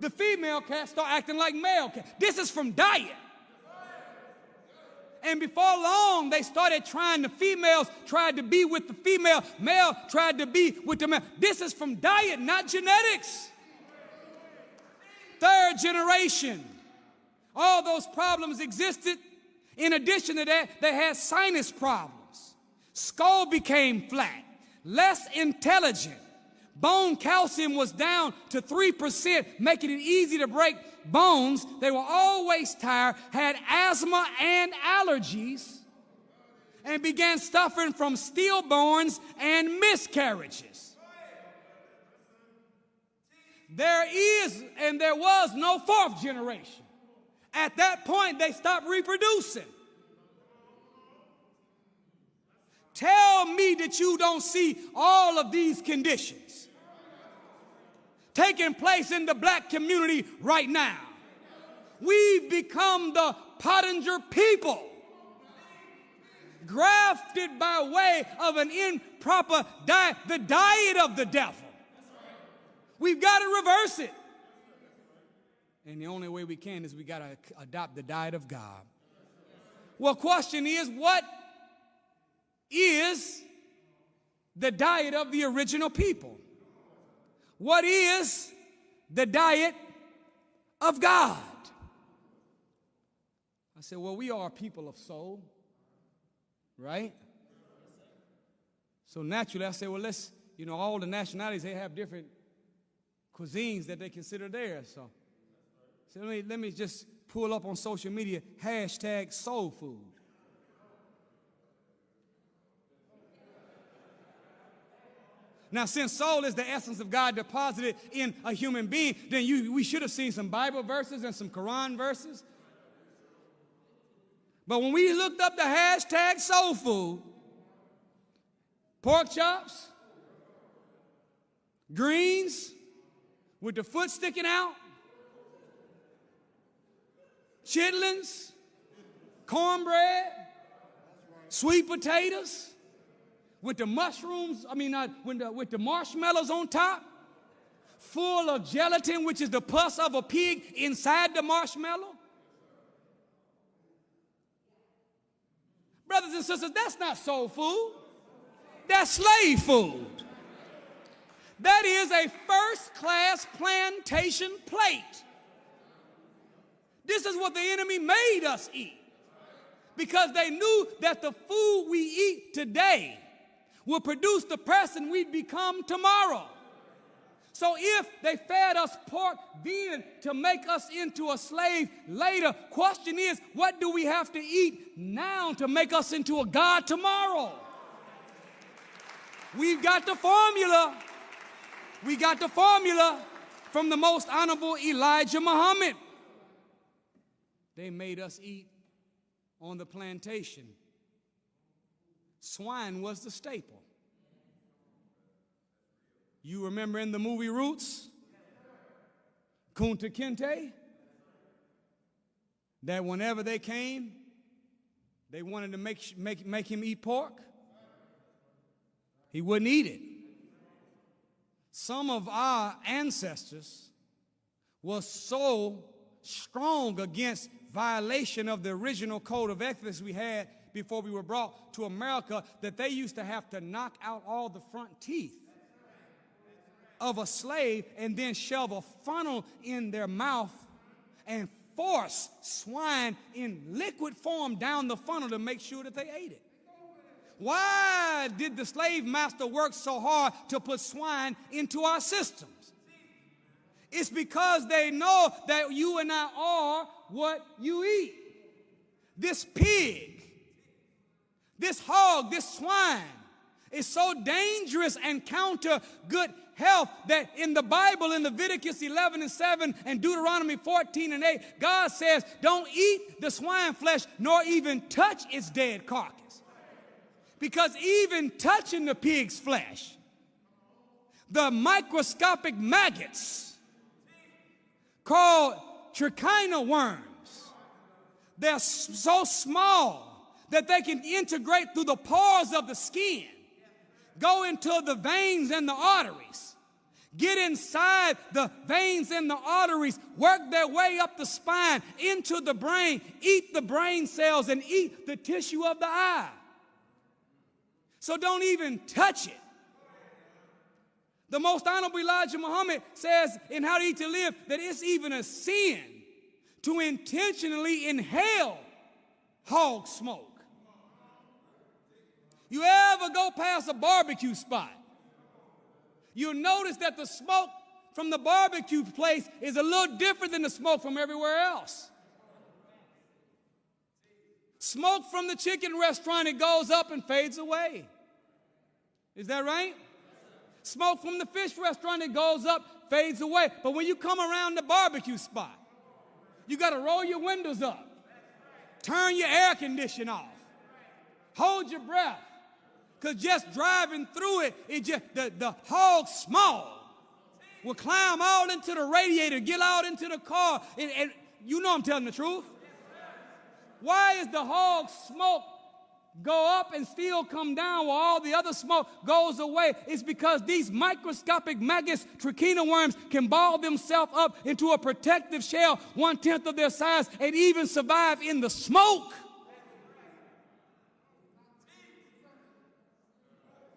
The female cats start acting like male cats. This is from diet. And before long, they started the females tried to be with the female, male tried to be with the male. This is from diet, not genetics. third generation, all those problems existed. In addition to that, they had sinus problems. Skull became flat, less intelligent. Bone calcium was down to 3%, making it easy to break bones. They were always tired, had asthma and allergies, and began suffering from stillborns and miscarriages. There is and there was no fourth generation. At that point, they stopped reproducing. Tell me that you don't see all of these conditions taking place in the black community right now. We've become the Pottinger people, grafted by way of an improper diet, the diet of the devil. We've got to reverse it. And the only way we can is we got to adopt the diet of God. Well, question is, what is the diet of the original people? What is the diet of God? I said, well, we are people of soul, right? So naturally, I said, well, let's, all the nationalities, they have different cuisines that they consider theirs. So let me just pull up on social media, hashtag soul food. Now, since soul is the essence of God deposited in a human being, then we should have seen some Bible verses and some Quran verses. But when we looked up the hashtag soul food, pork chops, greens with the foot sticking out, chitlins, cornbread, sweet potatoes, with the mushrooms, with the marshmallows on top, full of gelatin, which is the pus of a pig inside the marshmallow. Brothers and sisters, that's not soul food. That's slave food. That is a first-class plantation plate. This is what the enemy made us eat, because they knew that the food we eat today will produce the person we'd become tomorrow. So if they fed us pork then to make us into a slave later, question is, what do we have to eat now to make us into a God tomorrow? We've got the formula. We got the formula from the most honorable Elijah Muhammad. They made us eat on the plantation. Swine was the staple. You remember in the movie Roots, Kunta Kinte, that whenever they came, they wanted to make him eat pork. He wouldn't eat it. Some of our ancestors were so strong against violation of the original code of ethics we had before we were brought to America that they used to have to knock out all the front teeth of a slave and then shove a funnel in their mouth and force swine in liquid form down the funnel to make sure that they ate it. Why did the slave master work so hard to put swine into our systems? It's because they know that you and I are what you eat. This pig, this hog, this swine is so dangerous and counter good health that in the Bible, in Leviticus 11:7 and Deuteronomy 14:8, God says, don't eat the swine flesh nor even touch its dead carcass. Because even touching the pig's flesh, the microscopic maggots called trichina worms, they're so small that they can integrate through the pores of the skin, go into the veins and the arteries, get inside the veins and the arteries, work their way up the spine into the brain, eat the brain cells, and eat the tissue of the eye. So don't even touch it. The most honorable Elijah Muhammad says in How to Eat to Live that it's even a sin to intentionally inhale hog smoke. You ever go past a barbecue spot, you'll notice that the smoke from the barbecue place is a little different than the smoke from everywhere else. Smoke from the chicken restaurant, it goes up and fades away. Is that right? Smoke from the fish restaurant, it goes up, fades away. But when you come around the barbecue spot, you got to roll your windows up, turn your air conditioner off, hold your breath, because just driving through it, the hog smoke will climb all into the radiator, get out into the car, and you know I'm telling the truth. Why is the hog smoke go up and still come down while all the other smoke goes away? It's because these microscopic maggots, trichina worms, can ball themselves up into a protective shell 1/10 of their size and even survive in the smoke.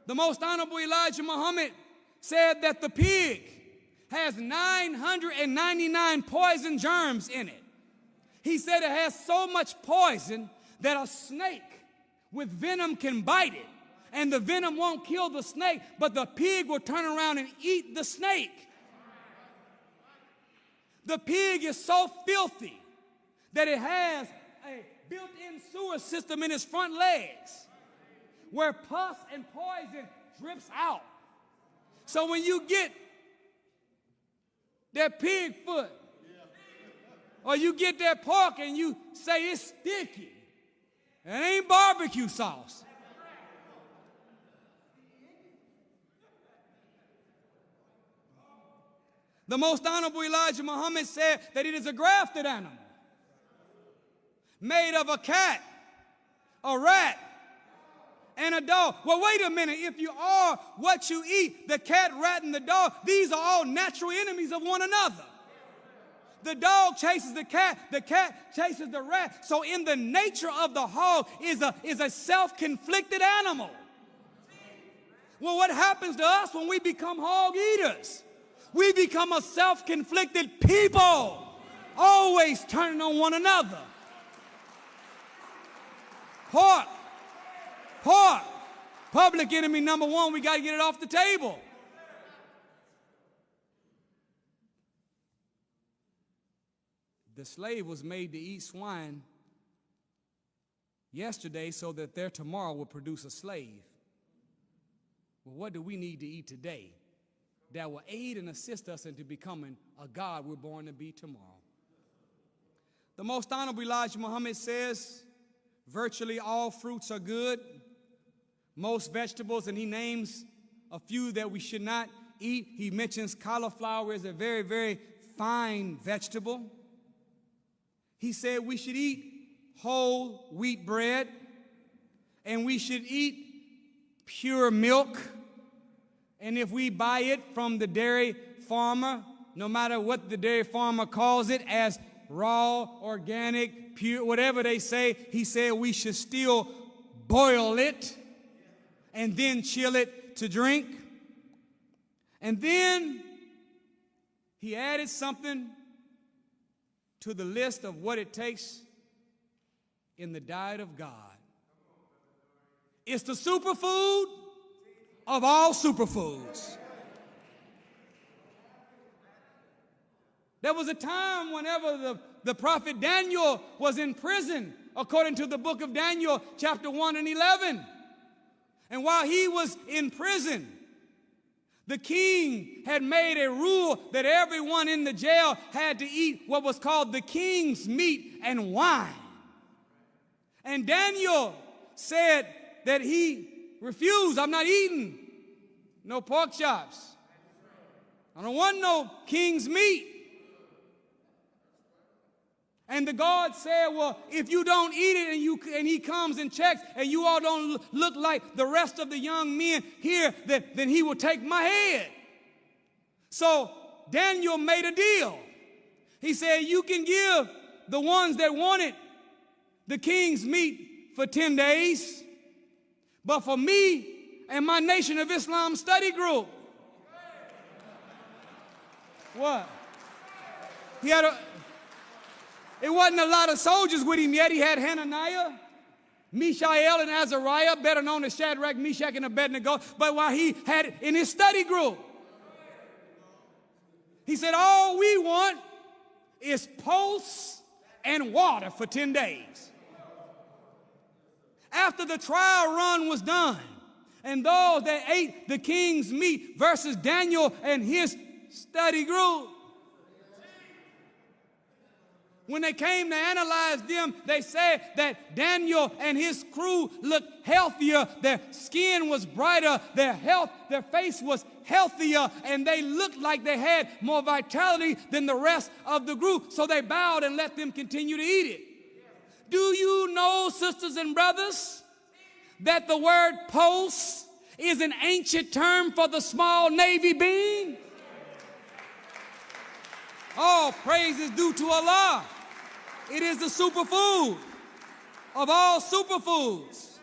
The most honorable Elijah Muhammad said that the pig has 999 poison germs in it. He said it has so much poison that a snake with venom can bite it, and the venom won't kill the snake, but the pig will turn around and eat the snake. The pig is so filthy that it has a built-in sewer system in its front legs where pus and poison drips out. So when you get that pig foot, or you get that pork and you say it's sticky, it ain't barbecue sauce. The most honorable Elijah Muhammad said that it is a grafted animal, made of a cat, a rat, and a dog. Well, wait a minute. If you are what you eat, the cat, rat, and the dog, these are all natural enemies of one another. The dog chases the cat chases the rat. So in the nature of the hog is a self-conflicted animal. Well, what happens to us when we become hog eaters? We become a self-conflicted people, always turning on one another. Pork, public enemy number one, we got to get it off the table. The slave was made to eat swine yesterday so that their tomorrow will produce a slave. Well, what do we need to eat today that will aid and assist us into becoming a God we're born to be tomorrow? The most honorable Elijah Muhammad says virtually all fruits are good, most vegetables, and he names a few that we should not eat. He mentions cauliflower is a very, very fine vegetable. He said we should eat whole wheat bread, and we should eat pure milk. And if we buy it from the dairy farmer, no matter what the dairy farmer calls it, as raw, organic, pure, whatever they say, he said we should still boil it and then chill it to drink. And then he added something to the list of what it takes in the diet of God. It's the superfood of all superfoods. There was a time whenever the prophet Daniel was in prison, according to the book of Daniel, chapter 1 and 11. And while he was in prison, the king had made a rule that everyone in the jail had to eat what was called the king's meat and wine. And Daniel said that he refused. I'm not eating no pork chops. I don't want no king's meat. And the guard said, well, if you don't eat it and he comes and checks and you all don't look like the rest of the young men here, then he will take my head. So Daniel made a deal. He said, you can give the ones that wanted the king's meat for 10 days, but for me and my Nation of Islam study group, What? He had it wasn't a lot of soldiers with him yet. He had Hananiah, Mishael, and Azariah, better known as Shadrach, Meshach, and Abednego. But while he had it in his study group, he said, all we want is posts and water for 10 days. After the trial run was done, and those that ate the king's meat versus Daniel and his study group, when they came to analyze them, they said that Daniel and his crew looked healthier. Their skin was brighter. Their face was healthier, and they looked like they had more vitality than the rest of the group. So they bowed and let them continue to eat it. Do you know, sisters and brothers, that the word post is an ancient term for the small navy bean? All praise is due to Allah. It is the superfood of all superfoods.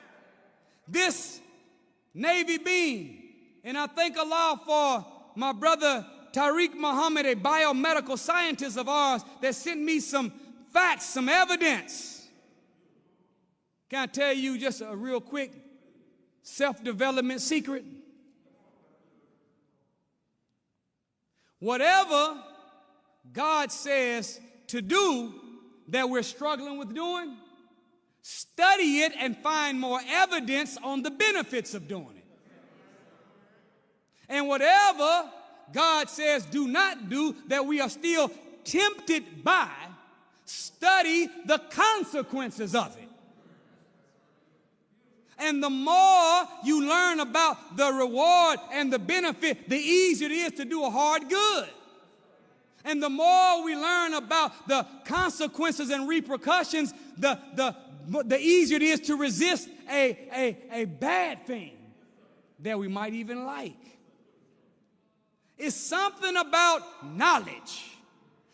This navy bean, and I thank Allah for my brother Tariq Muhammad, a biomedical scientist of ours, that sent me some facts, some evidence. Can I tell you just a real quick self-development secret? Whatever God says to do that we're struggling with doing, study it and find more evidence on the benefits of doing it. And whatever God says do not do that we are still tempted by, study the consequences of it. And the more you learn about the reward and the benefit, the easier it is to do a hard good. And the more we learn about the consequences and repercussions, the easier it is to resist a bad thing that we might even like. It's something about knowledge.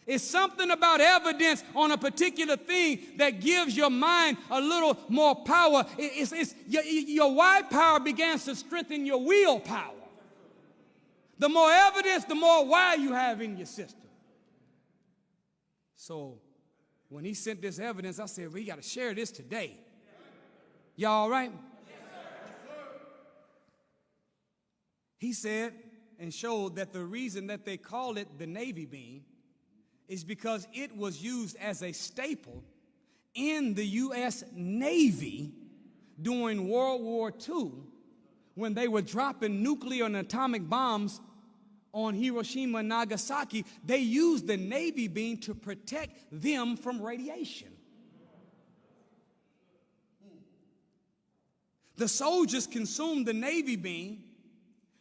It's something about evidence on a particular thing that gives your mind a little more power. Your why power begins to strengthen your willpower. The more evidence, the more why you have in your system. So when he sent this evidence, I said, we got to share this today. Y'all all right? Yes, sir. He said and showed that the reason that they call it the navy bean is because it was used as a staple in the U.S. Navy during World War II when they were dropping nuclear and atomic bombs on Hiroshima and Nagasaki. They used the navy bean to protect them from radiation. The soldiers consumed the navy bean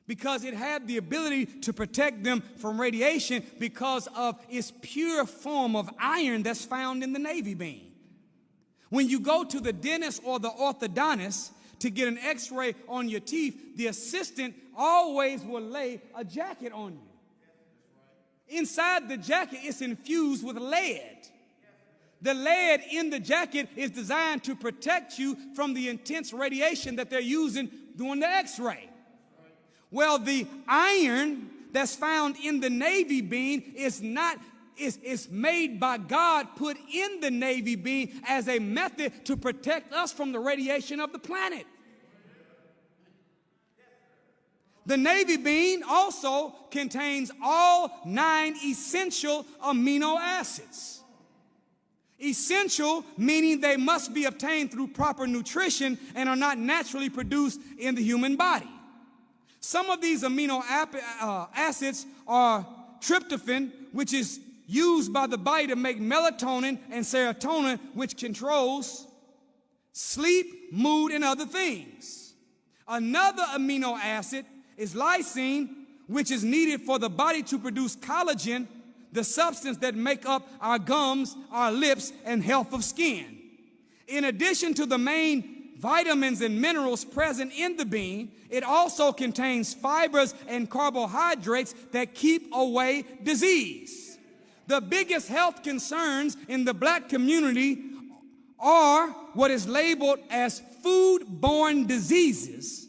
because it had the ability to protect them from radiation because of its pure form of iron that's found in the navy bean. When you go to the dentist or the orthodontist to get an x-ray on your teeth, the assistant always will lay a jacket on you. Inside the jacket, it's infused with lead. The lead in the jacket is designed to protect you from the intense radiation that they're using during the x-ray. Well, the iron that's found in the navy bean is made by God, put in the navy bean as a method to protect us from the radiation of the planet. The navy bean also contains all 9 essential amino acids. Essential meaning they must be obtained through proper nutrition and are not naturally produced in the human body. Some of these amino acids are tryptophan, which is used by the body to make melatonin, and serotonin, which controls sleep, mood, and other things. Another amino acid is lysine, which is needed for the body to produce collagen, the substance that make up our gums, our lips, and health of skin. In addition to the main vitamins and minerals present in the bean, it also contains fibers and carbohydrates that keep away disease. The biggest health concerns in the black community are what is labeled as food-borne diseases,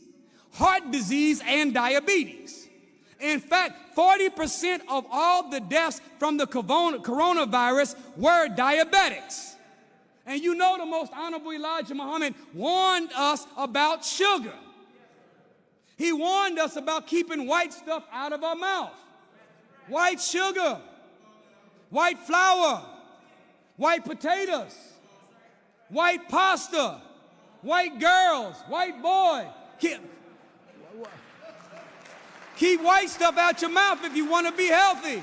heart disease, and diabetes. In fact, 40% of all the deaths from the coronavirus were diabetics. And you know the most honorable Elijah Muhammad warned us about sugar. He warned us about keeping white stuff out of our mouth. White sugar, white flour, white potatoes, white pasta, white girls, white boy. Keep white stuff out your mouth if you want to be healthy.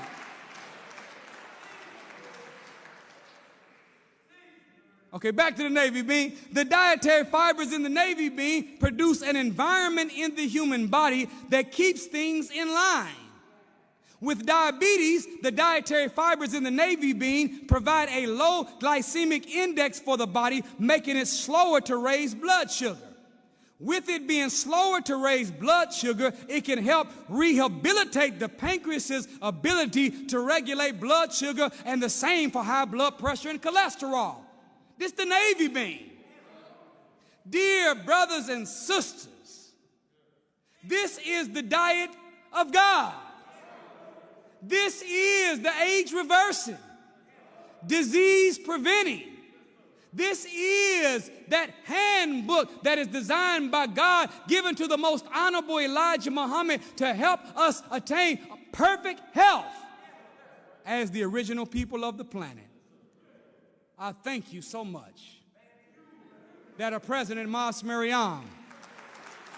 Okay, back to the navy bean. The dietary fibers in the navy bean produce an environment in the human body that keeps things in line. With diabetes, the dietary fibers in the navy bean provide a low glycemic index for the body, making it slower to raise blood sugar. With it being slower to raise blood sugar, it can help rehabilitate the pancreas's ability to regulate blood sugar, and the same for high blood pressure and cholesterol. This is the navy bean. Dear brothers and sisters, this is the diet of God. This is the age reversing, disease preventing. This is that handbook that is designed by God, given to the most honorable Elijah Muhammad to help us attain perfect health as the original people of the planet. I thank you so much that our President Mas Mariam.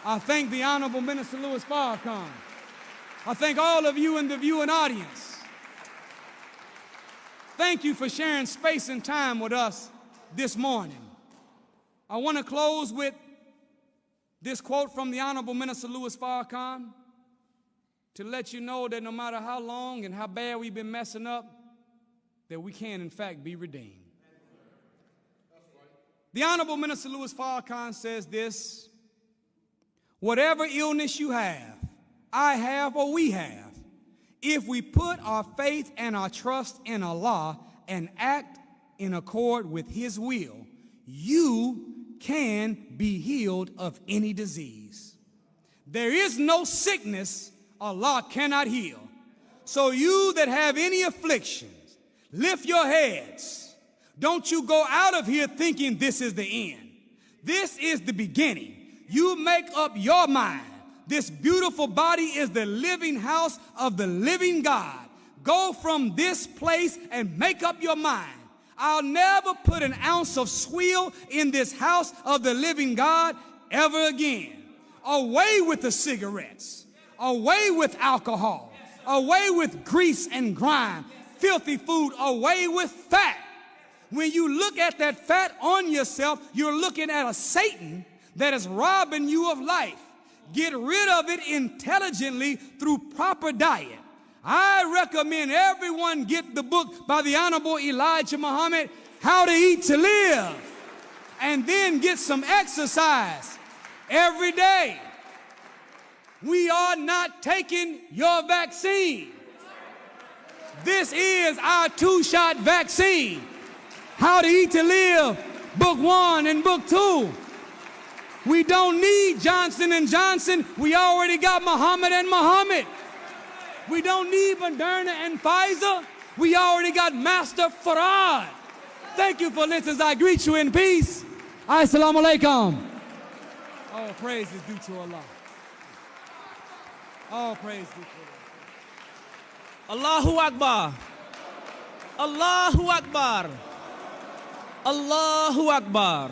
I thank the Honorable Minister Louis Farrakhan. I thank all of you in the viewing audience. Thank you for sharing space and time with us this morning. I want to close with this quote from the Honorable Minister Louis Farrakhan to let you know that no matter how long and how bad we've been messing up, that we can in fact be redeemed. The Honorable Minister Louis Farrakhan says this: whatever illness you have, I have, or we have, if we put our faith and our trust in Allah and act in accord with His will, you can be healed of any disease. There is no sickness Allah cannot heal. So you that have any afflictions, lift your heads. Don't you go out of here thinking this is the end. This is the beginning. You make up your mind. This beautiful body is the living house of the living God. Go from this place and make up your mind. I'll never put an ounce of swill in this house of the living God ever again. Away with the cigarettes. Away with alcohol. Away with grease and grime. Filthy food. Away with fat. When you look at that fat on yourself, you're looking at a Satan that is robbing you of life. Get rid of it intelligently through proper diet. I recommend everyone get the book by the Honorable Elijah Muhammad, How to Eat to Live, and then get some exercise every day. We are not taking your vaccine. This is our 2-shot vaccine. How to Eat to Live, book 1 and book 2. We don't need Johnson & Johnson. We already got Muhammad and Muhammad. We don't need Moderna and Pfizer. We already got Master Farad. Thank you for listening. I greet you in peace. Assalamu alaikum. All praise is due to Allah. All praise is due to Allah. Allahu Akbar. Allahu Akbar. Allahu Akbar.